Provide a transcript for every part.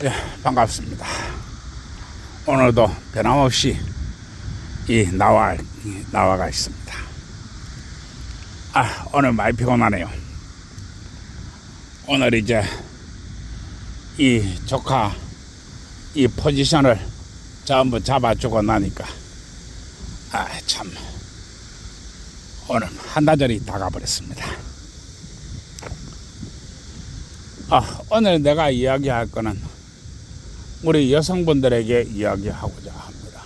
예, 반갑습니다. 오늘도 변함없이 나와가 있습니다. 오늘 많이 피곤하네요. 오늘 이제 이 조카 이 포지션을 전부 잡아주고 나니까 참 오늘 한나절이 다 가버렸습니다. 오늘 내가 이야기할 거는 우리 여성분들에게 이야기하고자 합니다.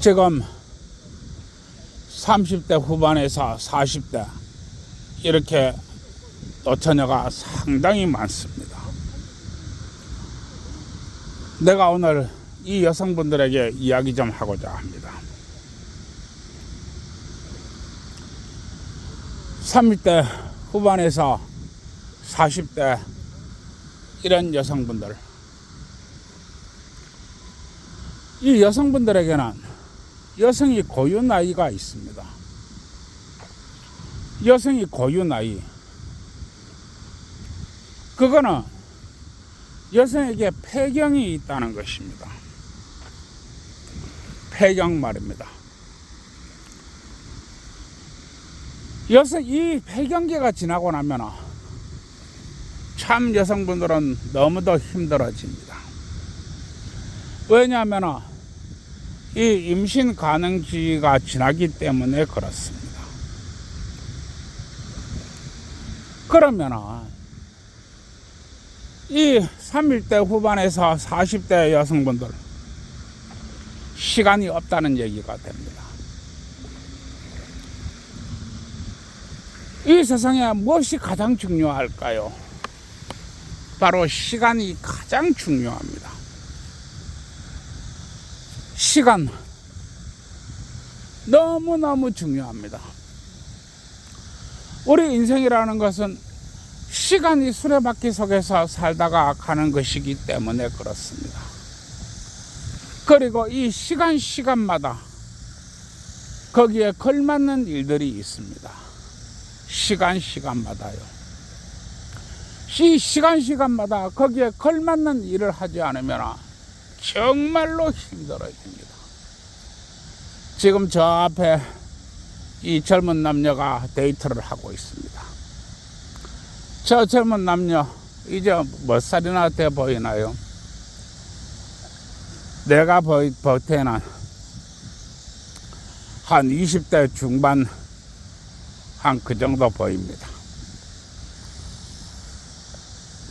지금 30대 후반에서 40대 이렇게 노처녀가 상당히 많습니다. 내가 오늘 이 여성분들에게 이야기 좀 하고자 합니다. 30대 후반에서 40대 이런 여성분들, 이 여성분들에게는 여성이 고유 나이가 있습니다. 여성이 고유 나이, 그거는 여성에게 폐경이 있다는 것입니다. 폐경 말입니다. 이 폐경기가 지나고 나면 참 여성분들은 너무도 힘들어집니다. 왜냐하면 이 임신 가능기가 지나기 때문에 그렇습니다. 그러면 이 30대 후반에서 40대 여성분들 시간이 없다는 얘기가 됩니다. 이 세상에 무엇이 가장 중요할까요? 바로 시간이 가장 중요합니다. 시간 너무너무 중요합니다. 우리 인생이라는 것은 시간이 수레바퀴 속에서 살다가 가는 것이기 때문에 그렇습니다. 그리고 이 시간마다 거기에 걸맞는 일들이 있습니다. 시간마다요. 이 시간마다 거기에 걸맞는 일을 하지 않으면 정말로 힘들어집니다. 지금 저 앞에 이 젊은 남녀가 데이트를 하고 있습니다. 저 젊은 남녀 이제 몇 살이나 돼 보이나요? 내가 볼 때는 한 20대 중반 한 그 정도 보입니다.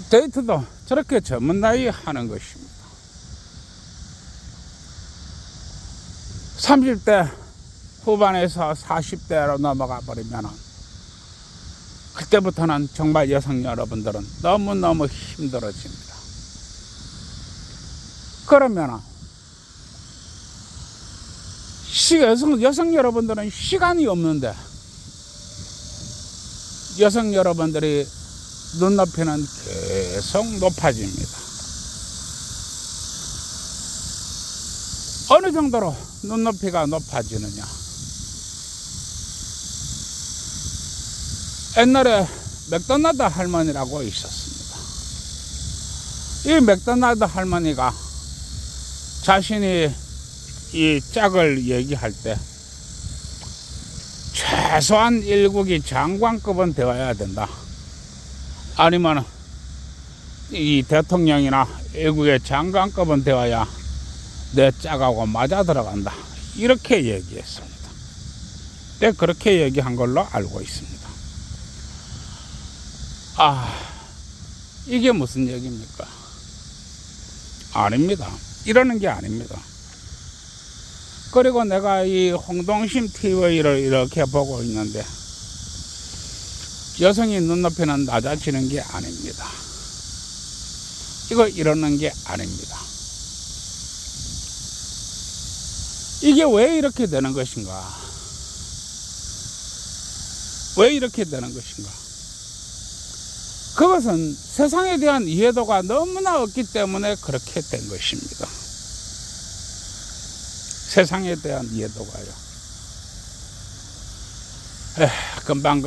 데이트도 저렇게 젊은 나이에 하는 것입니다. 30대 후반에서 40대로 넘어가 버리면 그때부터는 정말 여성 여러분들은 너무너무 힘들어집니다. 그러면 여성 여러분들은 시간이 없는데 여성 여러분들이 눈높이는 계속 높아집니다. 어느 정도로 눈높이가 높아지느냐? 옛날에 맥도날드 할머니라고 있었습니다. 이 맥도날드 할머니가 자신이 이 짝을 얘기할 때 최소한 1국이 장관급은 되어야 된다. 아니면 이 대통령이나 1국의 장관급은 되어야 내 짝하고 맞아 들어간다. 이렇게 얘기했습니다. 네, 그렇게 얘기한 걸로 알고 있습니다. 이게 무슨 얘기입니까? 아닙니다. 이러는 게 아닙니다. 그리고 내가 이 홍동심 TV를 이렇게 보고 있는데 여성의 눈높이는 낮아지는 게 아닙니다. 이러는 게 아닙니다. 이게 왜 이렇게 되는 것인가? 왜 이렇게 되는 것인가? 그것은 세상에 대한 이해도가 너무나 없기 때문에 그렇게 된 것입니다. 세상에 대한 이해도가요. 금방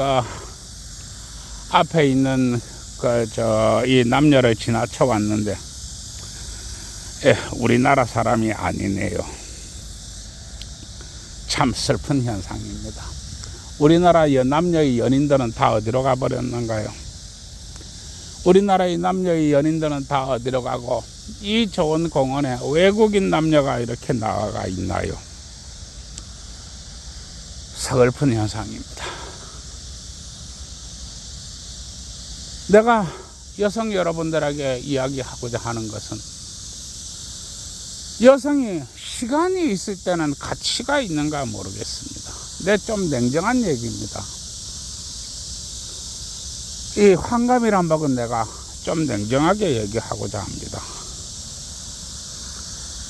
앞에 있는 이 남녀를 지나쳐 왔는데, 우리나라 사람이 아니네요. 참 슬픈 현상입니다. 우리나라의 남녀의 연인들은 다 어디로 가버렸는가요? 우리나라의 남녀의 연인들은 다 어디로 가고, 이 좋은 공원에 외국인 남녀가 이렇게 나가 있나요? 서글픈 현상입니다. 내가 여성 여러분들에게 이야기하고자 하는 것은, 여성이 시간이 있을 때는 가치가 있는가 모르겠습니다. 근데 좀 냉정한 얘기입니다. 이 환갑이란 법은 내가 좀 냉정하게 얘기하고자 합니다.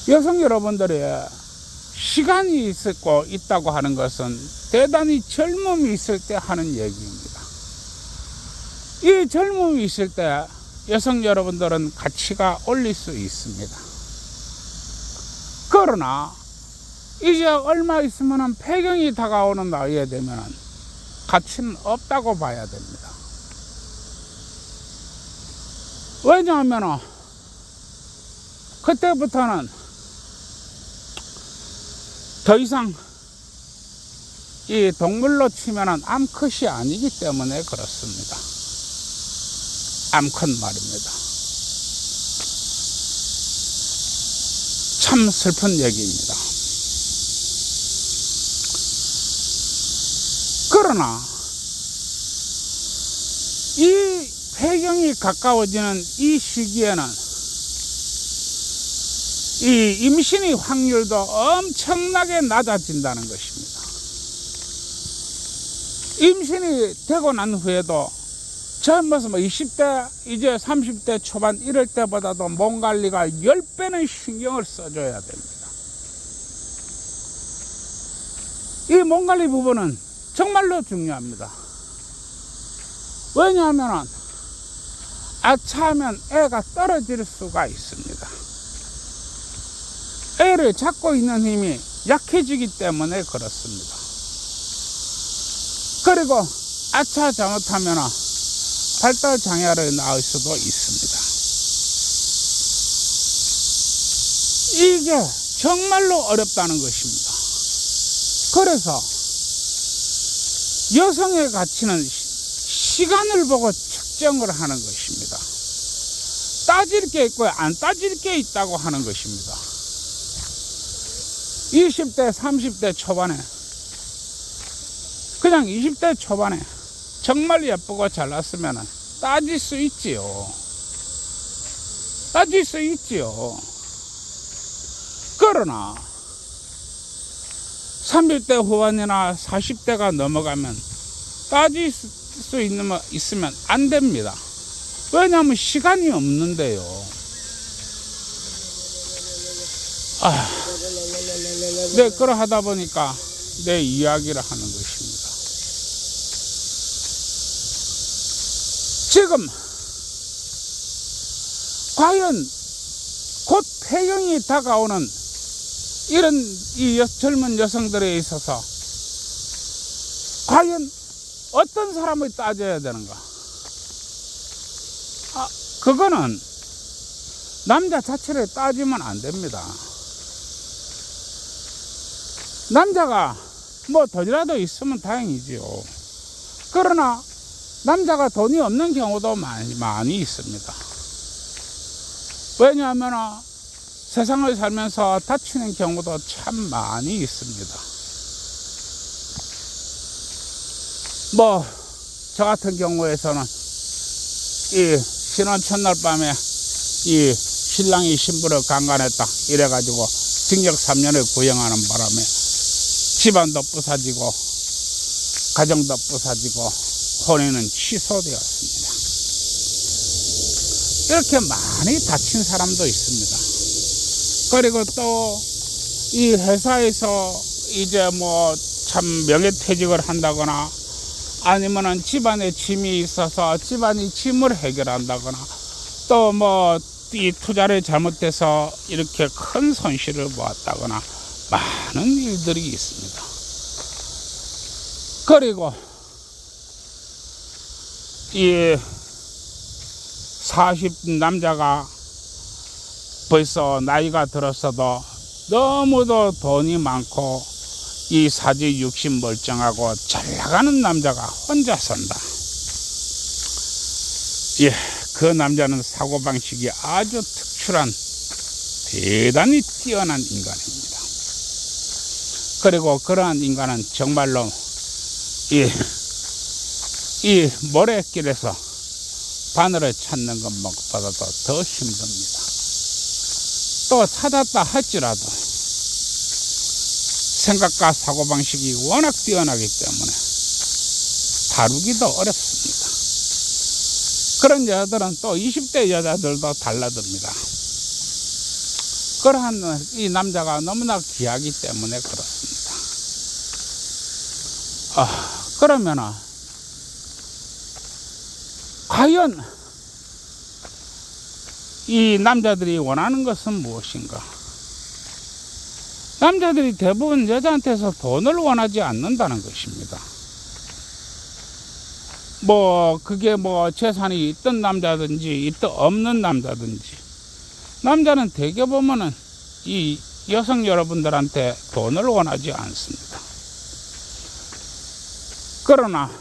여성 여러분들이 시간이 있다고 하는 것은 대단히 젊음이 있을 때 하는 얘기입니다. 이 젊음이 있을 때 여성 여러분들은 가치가 올릴 수 있습니다. 그러나 이제 얼마 있으면 폐경이 다가오는 나이에 되면 가치는 없다고 봐야 됩니다. 왜냐하면 그때부터는 더 이상 이 동물로 치면 암컷이 아니기 때문에 그렇습니다. 암컷 말입니다. 참 슬픈 얘기입니다. 그러나 이 폐경이 가까워지는 이 시기에는 이 임신의 확률도 엄청나게 낮아진다는 것입니다. 임신이 되고 난 후에도 젊어서 20대, 이제 30대 초반 이럴 때보다도 몸 관리가 10배는 신경을 써줘야 됩니다. 이 몸 관리 부분은 정말로 중요합니다. 왜냐하면 아차하면 애가 떨어질 수가 있습니다. 애를 잡고 있는 힘이 약해지기 때문에 그렇습니다. 그리고 아차 잘못하면 발달 장애를 낳을 수도 있습니다. 이게 정말로 어렵다는 것입니다. 그래서 여성의 가치는 시간을 보고 측정을 하는 것입니다. 따질 게 있고 안 따질 게 있다고 하는 것입니다. 20대, 30대 초반에, 그냥 20대 초반에 정말 예쁘고 잘났으면 따질 수 있지요. 따질 수 있지요. 그러나 30대 후반이나 40대가 넘어가면 따질 수 있으면 안 됩니다. 왜냐하면 시간이 없는데요. 네, 그러하다 보니까 내 이야기를 하는 것입니다. 지금 과연 곧 폐경이 다가오는 이런 이 젊은 여성들에 있어서 과연 어떤 사람을 따져야 되는가? 그거는 남자 자체를 따지면 안 됩니다. 남자가 뭐 돈이라도 있으면 다행이지요. 그러나 남자가 돈이 없는 경우도 많이 있습니다. 왜냐하면 세상을 살면서 다치는 경우도 참 많이 있습니다. 뭐 저 같은 경우에서는 이 신혼 첫날 밤에 이 신랑이 신부를 강간했다 이래가지고 징역 3년을 구형하는 바람에 집안도 부사지고 가정도 부사지고 혼인은 취소되었습니다. 이렇게 많이 다친 사람도 있습니다. 그리고 또 이 회사에서 이제 뭐 참 명예퇴직을 한다거나 아니면은 집안에 짐이 있어서 집안이 짐을 해결한다거나 또 뭐 이 투자를 잘못해서 이렇게 큰 손실을 보았다거나 많은 일들이 있습니다. 그리고 이 남자가 벌써 나이가 들었어도 너무도 돈이 많고 이 사지 육신 멀쩡하고 잘 나가는 남자가 혼자 산다. 예, 그 남자는 사고방식이 아주 특출한 대단히 뛰어난 인간입니다. 그리고 그러한 인간은 정말로 이 모래길에서 바늘을 찾는 것보다도 더 힘듭니다. 또 찾았다 할지라도 생각과 사고방식이 워낙 뛰어나기 때문에 다루기도 어렵습니다. 그런 여자들은 또 20대 여자들도 달라듭니다. 그러한 이 남자가 너무나 귀하기 때문에 그렇습니다. 그러면은 과연 이 남자들이 원하는 것은 무엇인가? 남자들이 대부분 여자한테서 돈을 원하지 않는다는 것입니다. 그게 재산이 있던 남자든지 없는 남자든지, 남자는 대개 보면은 이 여성 여러분들한테 돈을 원하지 않습니다. 그러나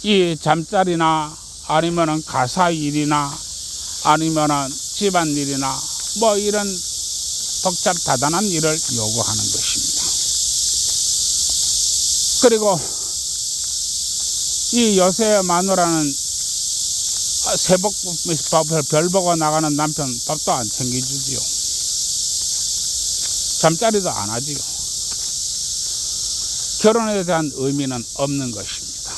이 잠자리나 아니면은 가사 일이나 아니면은 집안일이나 이런 다단한 일을 요구하는 것입니다. 그리고 이 요새 마누라는 별 보고 나가는 남편 밥도 안 챙겨주지요. 잠자리도 안 하지요. 결혼에 대한 의미는 없는 것입니다.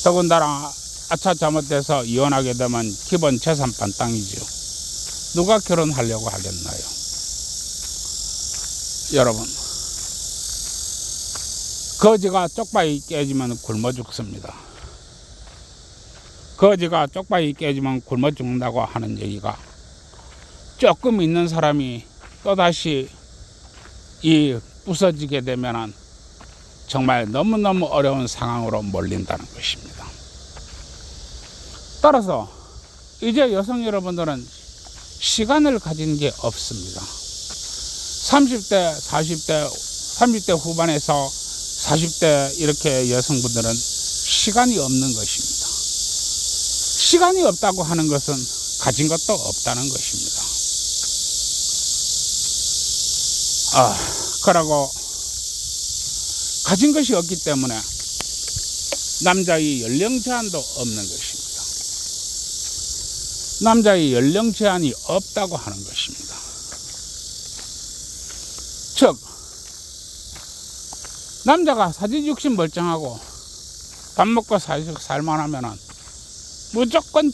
더군다나 아차 잘못돼서 이혼하게 되면 기본 재산 반땅이죠. 누가 결혼하려고 하겠나요? 여러분, 거지가 쪽파이 깨지면 굶어 죽습니다. 거지가 쪽파이 깨지면 굶어 죽는다고 하는 얘기가 조금 있는 사람이 또다시 부서지게 되면 정말 너무너무 어려운 상황으로 몰린다는 것입니다. 따라서 이제 여성 여러분들은 시간을 가진 게 없습니다. 30대, 30대 후반에서 40대 이렇게 여성분들은 시간이 없는 것입니다. 시간이 없다고 하는 것은 가진 것도 없다는 것입니다. 그러고 가진 것이 없기 때문에 남자의 연령 제한도 없는 것입니다. 남자의 연령 제한이 없다고 하는 것입니다. 즉, 남자가 사지육신 멀쩡하고 밥 먹고 살만하면은 무조건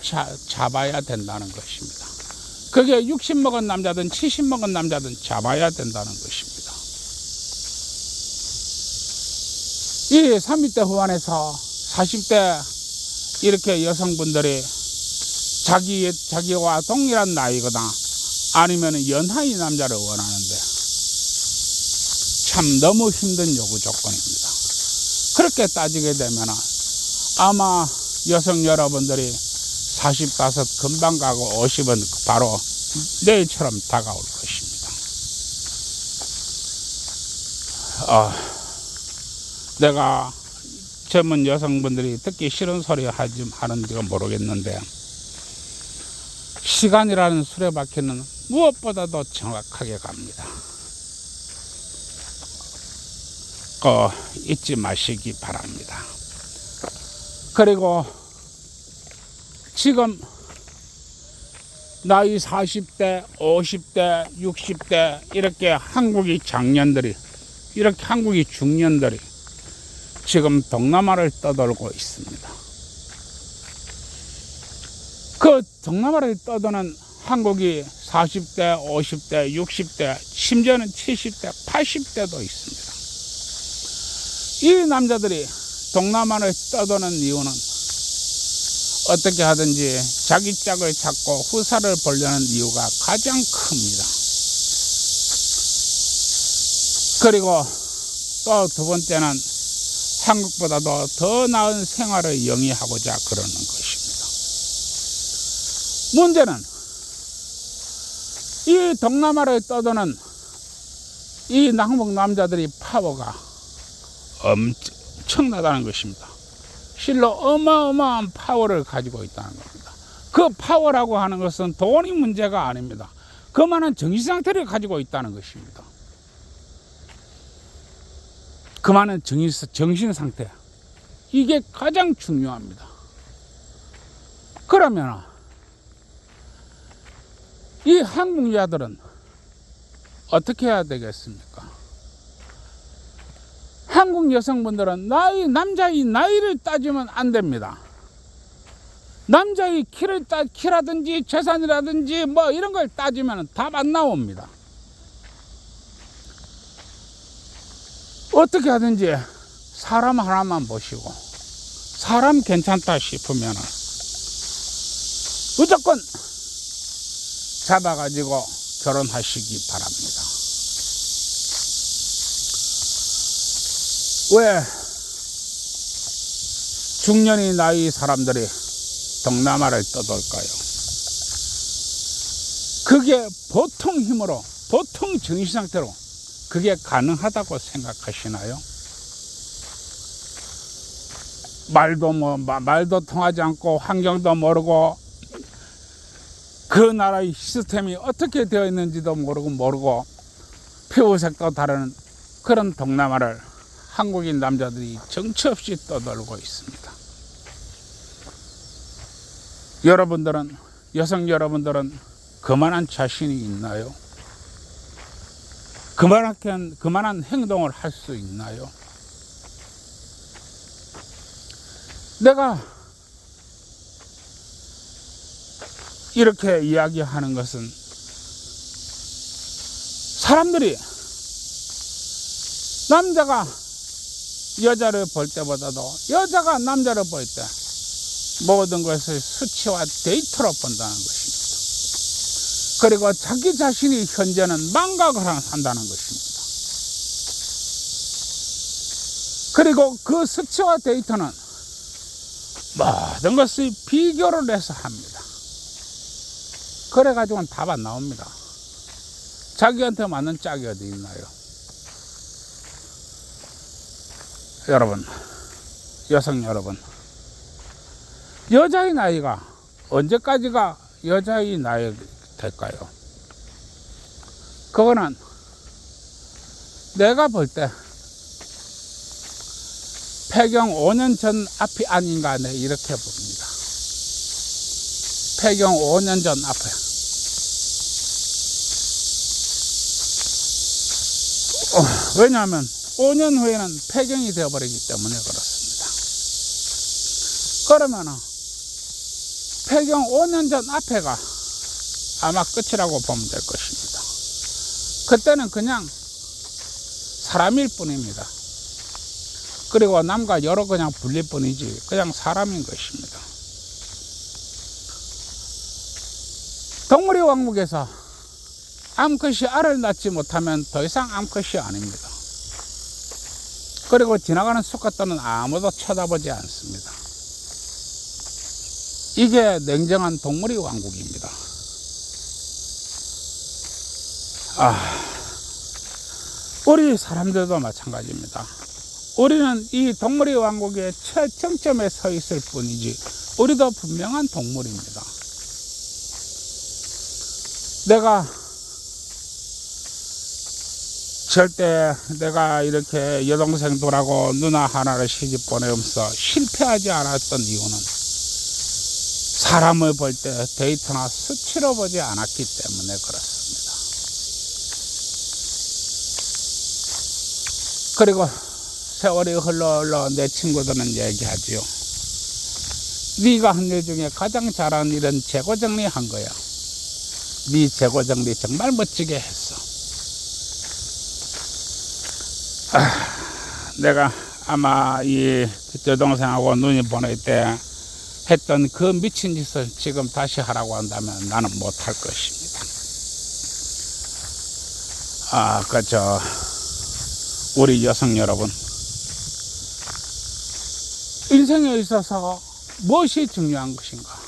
잡아야 된다는 것입니다. 그게 60 먹은 남자든 70 먹은 남자든 잡아야 된다는 것입니다. 이 30대 후반에서 40대 이렇게 여성분들이 자기와 동일한 나이거나 아니면 연하의 남자를 원하는데 참 너무 힘든 요구 조건입니다. 그렇게 따지게 되면 아마 여성 여러분들이 45 금방 가고 50은 바로 내일처럼 다가올 것입니다. 내가 젊은 여성분들이 듣기 싫은 소리 하는지가 모르겠는데, 시간이라는 수레바퀴는 무엇보다도 정확하게 갑니다. 잊지 마시기 바랍니다. 그리고 지금 나이 40대, 50대, 60대 이렇게 한국의 중년들이 지금 동남아를 떠돌고 있습니다. 그 동남아를 떠도는 한국이 40대, 50대, 60대, 심지어는 70대, 80대도 있습니다. 이 남자들이 동남아를 떠도는 이유는 어떻게 하든지 자기 짝을 찾고 후사를 보려는 이유가 가장 큽니다. 그리고 또 두 번째는 한국보다도 더 나은 생활을 영위하고자 그러는 것입니다. 문제는 이 동남아를 떠도는 이 남북 남자들이 파워가 엄청나다는 것입니다. 실로 어마어마한 파워를 가지고 있다는 겁니다. 그 파워라고 하는 것은 돈이 문제가 아닙니다. 그만한 정신상태를 가지고 있다는 것입니다. 그만한 정신상태, 이게 가장 중요합니다. 그러면 이 한국여자들은 어떻게 해야 되겠습니까? 한국 여성분들은 남자의 나이를 따지면 안 됩니다. 남자의 키라든지 재산이라든지 뭐 이런 걸 따지면 답 안 나옵니다. 어떻게 하든지 사람 하나만 보시고 사람 괜찮다 싶으면 무조건 잡아가지고 결혼하시기 바랍니다. 왜 중년이 나이 사람들이 동남아를 떠돌까요? 그게 보통 힘으로, 보통 정신상태로 그게 가능하다고 생각하시나요? 말도 통하지 않고 환경도 모르고 그 나라의 시스템이 어떻게 되어 있는지도 모르고 피부색도 다른 그런 동남아를 한국인 남자들이 정처 없이 떠돌고 있습니다. 여러분들은, 여성 여러분들은 그만한 자신이 있나요? 그만한 행동을 할 수 있나요? 내가 이렇게 이야기하는 것은 사람들이 남자가 여자를 볼 때보다도 여자가 남자를 볼 때 모든 것을 수치와 데이터로 본다는 것입니다. 그리고 자기 자신이 현재는 망각을 한다는 것입니다. 그리고 그 수치와 데이터는 모든 것을 비교를 해서 합니다. 그래가지고는 답 안 나옵니다. 자기한테 맞는 짝이 어디 있나요? 여러분, 여성 여러분, 여자의 나이가 언제까지가 여자의 나이 될까요? 그거는 내가 볼 때 폐경 5년 전 앞이 아닌가, 네, 이렇게 봅니다. 폐경 5년 전 앞에. 왜냐하면 5년 후에는 폐경이 되어버리기 때문에 그렇습니다. 그러면 폐경 5년 전 앞에가 아마 끝이라고 보면 될 것입니다. 그때는 그냥 사람일 뿐입니다. 그리고 남과 여로 그냥 불릴 뿐이지 그냥 사람인 것입니다. 동물의 왕국에서 암컷이 알을 낳지 못하면 더 이상 암컷이 아닙니다. 그리고 지나가는 수컷들은 아무도 쳐다보지 않습니다. 이게 냉정한 동물의 왕국입니다. 우리 사람들도 마찬가지입니다. 우리는 이 동물의 왕국의 최정점에 서 있을 뿐이지 우리도 분명한 동물입니다. 내가 절대 내가 이렇게 여동생들하고 누나 하나를 시집 보내면서 실패하지 않았던 이유는 사람을 볼 때 데이터나 수치로 보지 않았기 때문에 그렇습니다. 그리고 세월이 흘러 내 친구들은 얘기하지요. 네가 한 일 중에 가장 잘한 일은 재고 정리한 거야. 네 재고 정리 정말 멋지게 했어. 내가 아마 이 여동생하고 누님 보낼 때 했던 그 미친 짓을 지금 다시 하라고 한다면 나는 못할 것입니다. 우리 여성 여러분, 인생에 있어서 무엇이 중요한 것인가?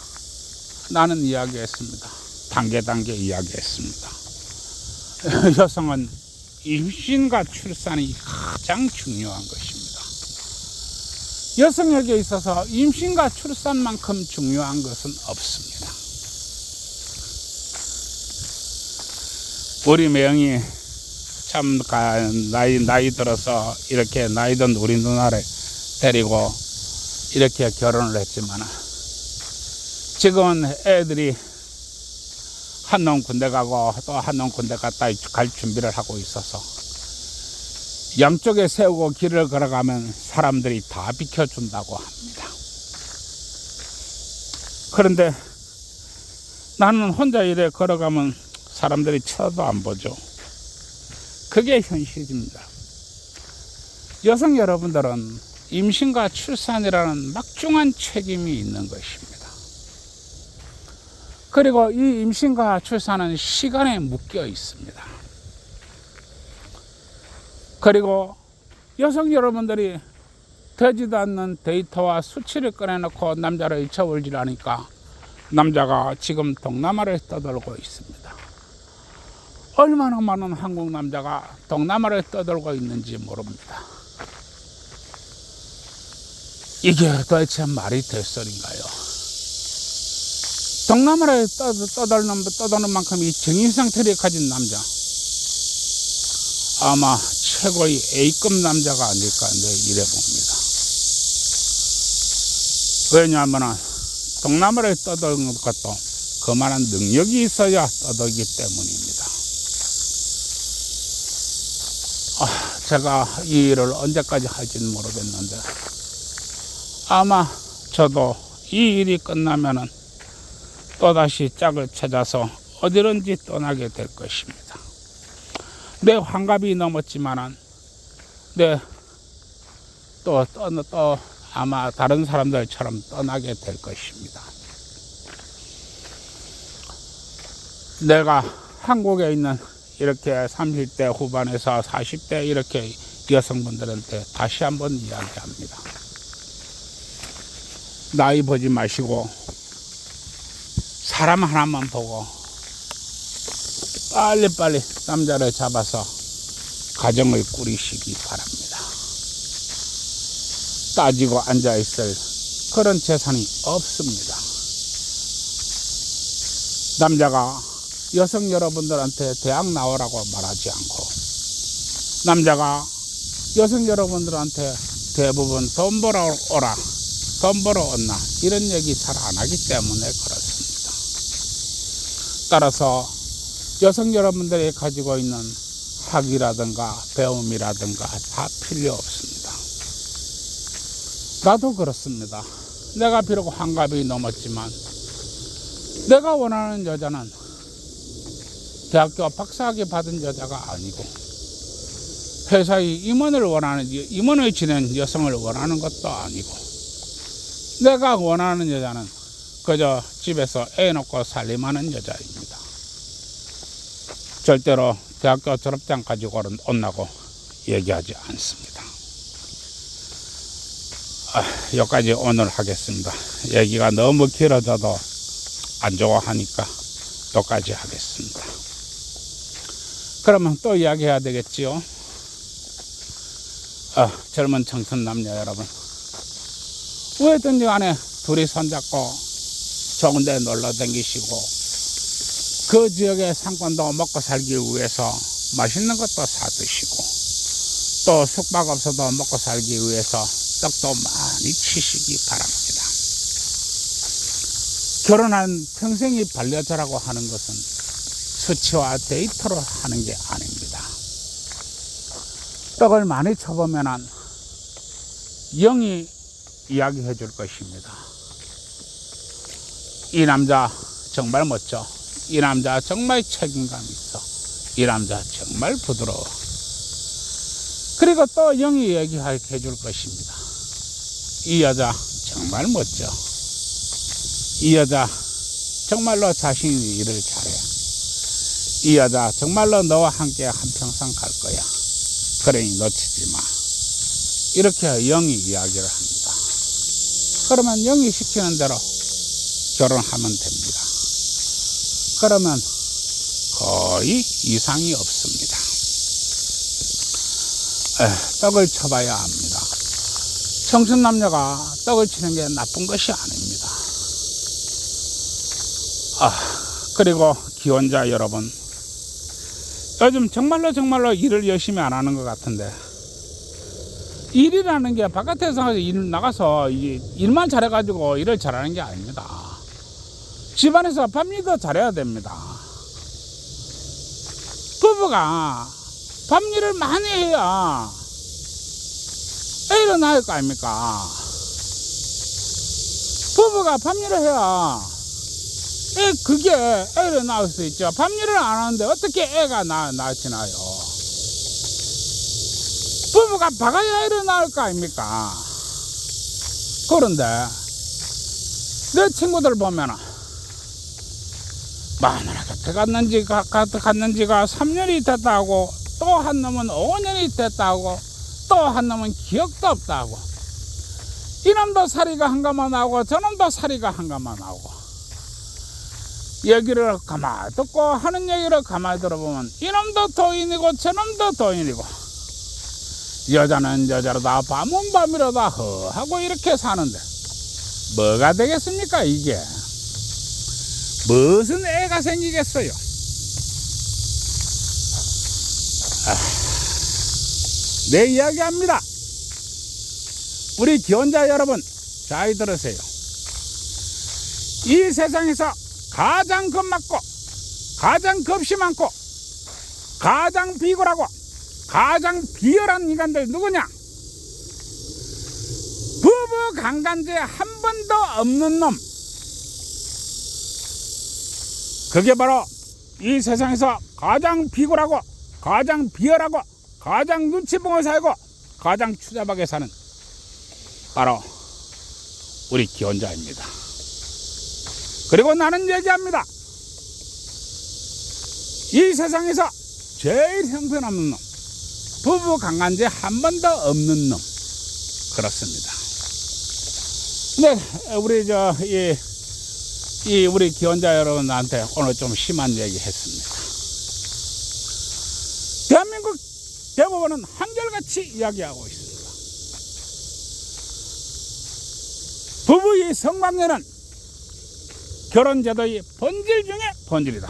나는 이야기했습니다. 단계 이야기했습니다. 여성은 임신과 출산이 가장 중요한 것입니다. 여성에게 있어서 임신과 출산만큼 중요한 것은 없습니다. 우리 매형이 참 나이 들어서 이렇게 나이 든 우리 누나를 데리고 이렇게 결혼을 했지만 지금은 애들이 한 놈 군대 가고 또 한 놈 군대 갔다 갈 준비를 하고 있어서 양쪽에 세우고 길을 걸어가면 사람들이 다 비켜준다고 합니다. 그런데 나는 혼자 이래 걸어가면 사람들이 쳐도 안 보죠. 그게 현실입니다. 여성 여러분들은 임신과 출산이라는 막중한 책임이 있는 것입니다. 그리고 이 임신과 출산은 시간에 묶여 있습니다. 그리고 여성 여러분들이 되지도 않는 데이터와 수치를 꺼내놓고 남자를 잊혀버리려니까 남자가 지금 동남아를 떠돌고 있습니다. 얼마나 많은 한국 남자가 동남아를 떠돌고 있는지 모릅니다. 이게 도대체 말이 될 소린가요? 동남아를 떠도는 만큼 이 정신 상태를 가진 남자, 아마 최고의 A급 남자가 아닐까 이래 봅니다. 왜냐하면 동남아를 떠도는 것도 그만한 능력이 있어야 떠돌기 때문입니다. 제가 이 일을 언제까지 할지는 모르겠는데 아마 저도 이 일이 끝나면은 또다시 짝을 찾아서 어디든지 떠나게 될 것입니다. 내 환갑이 넘었지만은 또 아마 다른 사람들처럼 떠나게 될 것입니다. 내가 한국에 있는 이렇게 30대 후반에서 40대 이렇게 여성분들한테 다시 한번 이야기합니다. 나이 보지 마시고 사람 하나만 보고 빨리빨리 남자를 잡아서 가정을 꾸리시기 바랍니다. 따지고 앉아있을 그런 재산이 없습니다. 남자가 여성 여러분들한테 대학 나오라고 말하지 않고 남자가 여성 여러분들한테 대부분 돈 벌어 오라, 돈 벌어 온나 이런 얘기 잘 안 하기 때문에 그렇습니다. 따라서 여성 여러분들이 가지고 있는 학이라든가 배움이라든가 다 필요 없습니다. 나도 그렇습니다. 내가 비록 환갑이 넘었지만 내가 원하는 여자는 대학교 박사학위 받은 여자가 아니고 회사의 임원을 지낸 여성을 원하는 것도 아니고 내가 원하는 여자는 그저 집에서 애 놓고 살림하는 여자입니다. 절대로 대학교 졸업장 가지고 온다고 얘기하지 않습니다. 여기까지 오늘 하겠습니다. 얘기가 너무 길어져도 안 좋아하니까 여기까지 하겠습니다. 그러면 또 이야기해야 되겠지요. 젊은 청춘 남녀 여러분, 왜든지 간에 둘이 손잡고 좋은 데 놀러 다니시고 그 지역의 상권도 먹고 살기 위해서 맛있는 것도 사 드시고 또 숙박 없어도 먹고 살기 위해서 떡도 많이 치시기 바랍니다. 결혼한 평생이 반려자라고 하는 것은 수치와 데이터로 하는 게 아닙니다. 떡을 많이 쳐보면 영이 이야기해 줄 것입니다. 이 남자 정말 멋져. 이 남자 정말 책임감 있어. 이 남자 정말 부드러워. 그리고 또 영이 얘기해 줄 것입니다. 이 여자 정말 멋져. 이 여자 정말로 자신이 일을 잘해. 이 여자 정말로 너와 함께 한평생 갈 거야. 그러니 놓치지 마. 이렇게 영이 이야기를 합니다. 그러면 영이 시키는 대로 결혼하면 됩니다. 그러면 거의 이상이 없습니다. 떡을 쳐봐야 합니다. 청춘 남녀가 떡을 치는 게 나쁜 것이 아닙니다. 그리고 기혼자 여러분, 요즘 정말로 일을 열심히 안 하는 것 같은데, 일이라는 게 바깥에서 일 나가서 일만 잘해가지고 일을 잘하는 게 아닙니다. 집안에서 밥일도 잘해야 됩니다. 부부가 밥일을 많이 해야 애를 낳을 거 아닙니까? 부부가 밥일을 해야 그게 애를 낳을 수 있죠. 밥일을 안 하는데 어떻게 애가 낳지나요? 부부가 박아야 애를 낳을 거 아닙니까? 그런데 내 친구들 보면은 마누라 곁에 갔는지가 3년이 됐다고, 또 한 놈은 5년이 됐다고, 또 한 놈은 기억도 없다고, 이놈도 사리가 한가마 나오고 저놈도 사리가 한가마 나오고, 얘기를 가만히 듣고 하는 얘기를 가만히 들어보면 이놈도 도인이고 저놈도 도인이고, 여자는 여자로다 밤은 밤이로다 하고 이렇게 사는데 뭐가 되겠습니까? 이게 무슨 애가 생기겠어요? 내 이야기합니다. 우리 기혼자 여러분, 잘 들으세요. 이 세상에서 가장 겁먹고, 가장 겁이 많고, 가장 비굴하고, 가장 비열한 인간들 누구냐? 부부 강간죄 한 번도 없는 놈. 그게 바로 이 세상에서 가장 비굴하고, 가장 비열하고, 가장 눈치보고 살고, 가장 추잡하게 사는 바로 우리 기혼자입니다. 그리고 나는 얘기합니다. 이 세상에서 제일 형편없는 놈, 부부 강간죄 한 번도 없는 놈. 그렇습니다. 네, 우리 기혼자 여러분한테 오늘 좀 심한 얘기 했습니다. 대한민국 대법원은 한결같이 이야기하고 있습니다. 부부의 성관계는 결혼제도의 본질 중에 본질이다.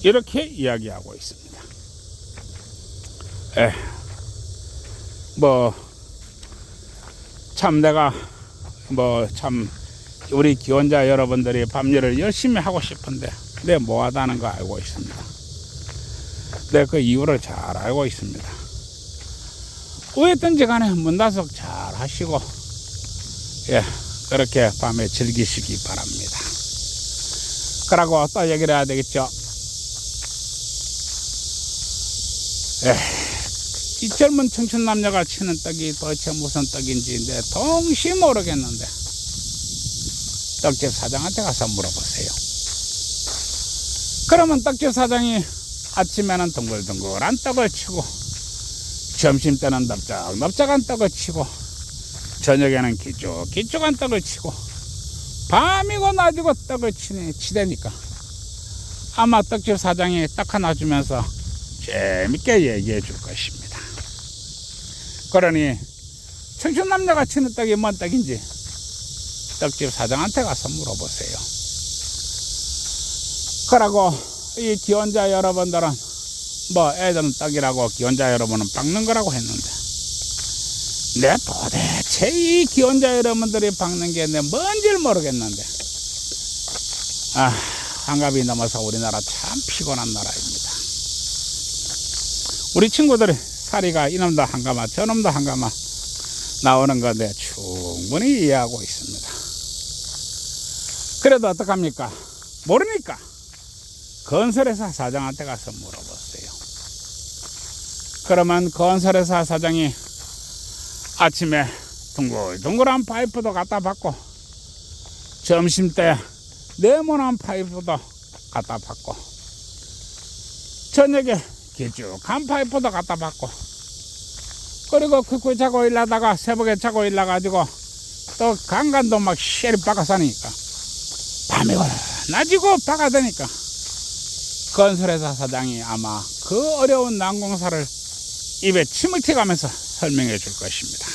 이렇게 이야기하고 있습니다. 참 우리 기혼자 여러분들이 밤일을 열심히 하고 싶은데 못하다는 거 알고 있습니다. 그 이유를 잘 알고 있습니다. 어쨌든지 간에 문단속 잘 하시고 그렇게 밤에 즐기시기 바랍니다. 그러고 또 얘기를 해야 되겠죠. 이 젊은 청춘 남녀가 치는 떡이 도대체 무슨 떡인지 동시 모르겠는데 떡집 사장한테 가서 물어보세요. 그러면 떡집 사장이 아침에는 둥글둥글한 떡을 치고, 점심때는 넓적넓적한 떡을 치고, 저녁에는 길쭉길쭉한 떡을 치고, 밤이고 낮이고 떡을 치대니까 아마 떡집 사장이 떡 하나 주면서 재밌게 얘기해 줄 것입니다. 그러니 청춘 남녀가 치는 떡이 뭔 떡인지 떡집 사장한테 가서 물어보세요. 그러고 이 기혼자 여러분들은 애들은 떡이라고 기혼자 여러분은 박는 거라고 했는데, 도대체 이 기혼자 여러분들이 박는 게 뭔지를 모르겠는데, 한갑이 넘어서 우리나라 참 피곤한 나라입니다. 우리 친구들이 사리가 이놈도 한가마 저놈도 한가마 나오는 건데 충분히 이해하고 있습니다. 그래도 어떡합니까? 모르니까 건설회사 사장한테 가서 물어보세요. 그러면 건설회사 사장이 아침에 둥글둥글한 파이프도 갖다 받고, 점심때 네모난 파이프도 갖다 받고, 저녁에 길쭉한 파이프도 갖다 받고, 그리고 그거 자고 일하다가 새벽에 자고 일어나가지고 또 강간도 막 쉐리 박아사니까 땀이 나지고 바가 되니까 건설회사 사장이 아마 그 어려운 난공사를 입에 침을 튀가면서 설명해 줄 것입니다.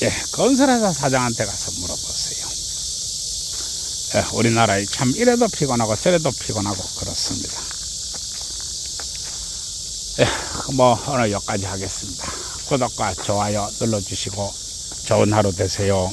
예, 건설회사 사장한테 가서 물어보세요. 예, 우리나라에 참 이래도 피곤하고 저래도 피곤하고 그렇습니다. 예, 뭐 오늘 여기까지 하겠습니다. 구독과 좋아요 눌러주시고 좋은 하루 되세요.